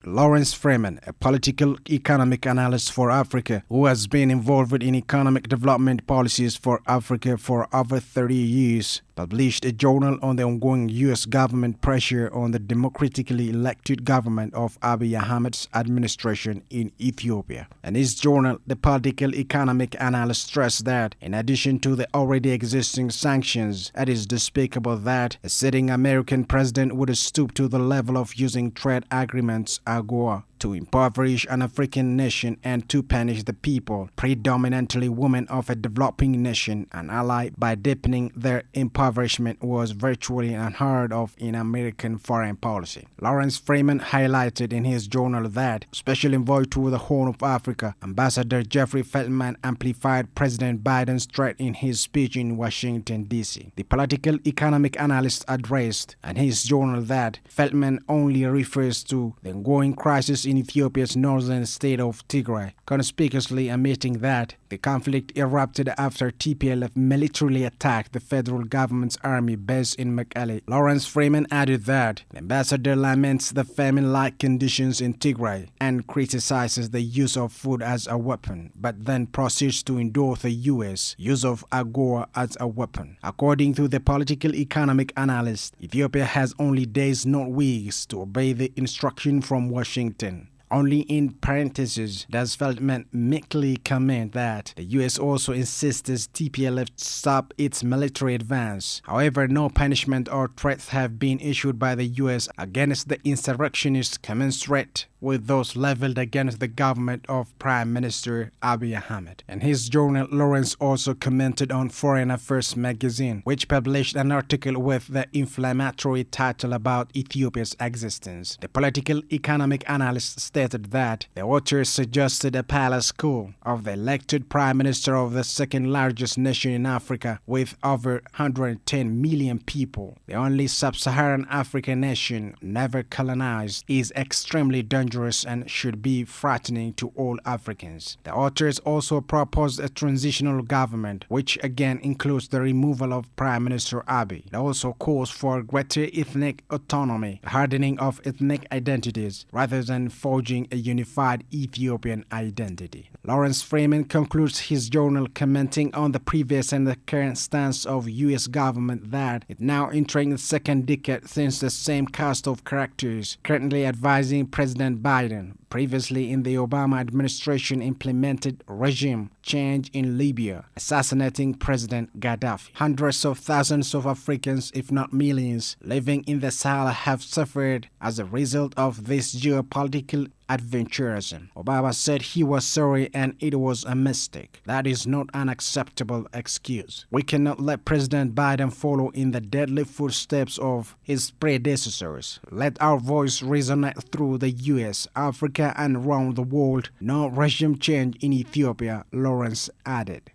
Lawrence Freeman, a political economic analyst for Africa who has been involved in economic development policies for Africa for over 30 years, published a journal on the ongoing U.S. government pressure on the democratically elected government of Abiy Ahmed's administration in Ethiopia. In his journal, the political economic analyst stressed that, in addition to the already existing sanctions, it is despicable that a sitting American president would stoop to the level of using trade agreements AGOA to impoverish an African nation and to punish the people, predominantly women of a developing nation, and ally by deepening their impoverishment was virtually unheard of in American foreign policy. Lawrence Freeman highlighted in his journal that, especially envoy to the Horn of Africa, Ambassador Jeffrey Feltman amplified President Biden's threat in his speech in Washington, D.C. The political economic analyst addressed in his journal that Feltman only refers to the ongoing crisis in Ethiopia's northern state of Tigray, conspicuously admitting that the conflict erupted after TPLF militarily attacked the federal government's army base in Mekelle. Lawrence Freeman added that the ambassador laments the famine-like conditions in Tigray and criticizes the use of food as a weapon, but then proceeds to endorse the U.S. use of AGOA as a weapon. According to the political economic analyst, Ethiopia has only days, not weeks, to obey the instruction from Washington. Only in parentheses does Feltman meekly comment that the U.S. also insists TPLF stop its military advance. However, no punishment or threats have been issued by the U.S. against the insurrectionists commensurate with those leveled against the government of Prime Minister Abiy Ahmed. In his journal, Lawrence also commented on Foreign Affairs magazine, which published an article with the inflammatory title about Ethiopia's existence. The political economic analyst stated that the author suggested a palace coup of the elected Prime Minister of the second largest nation in Africa with over 110 million people. The only sub-Saharan African nation never colonized is extremely dangerous and should be frightening to all Africans. The authors also proposed a transitional government, which again includes the removal of Prime Minister Abiy. It also calls for greater ethnic autonomy, hardening of ethnic identities, rather than forging a unified Ethiopian identity. Lawrence Freeman concludes his journal commenting on the previous and the current stance of U.S. government that it now entering the second decade since the same cast of characters currently advising President Biden previously in the Obama administration implemented regime change in Libya, assassinating President Gaddafi. Hundreds of thousands of Africans, if not millions, living in the Sahel have suffered as a result of this geopolitical adventurism. Obama said he was sorry and it was a mistake. That is not an acceptable excuse. We cannot let President Biden follow in the deadly footsteps of his predecessors. Let our voice resonate through the U.S., Africa, and around the world. No regime change in Ethiopia, Lawrence added.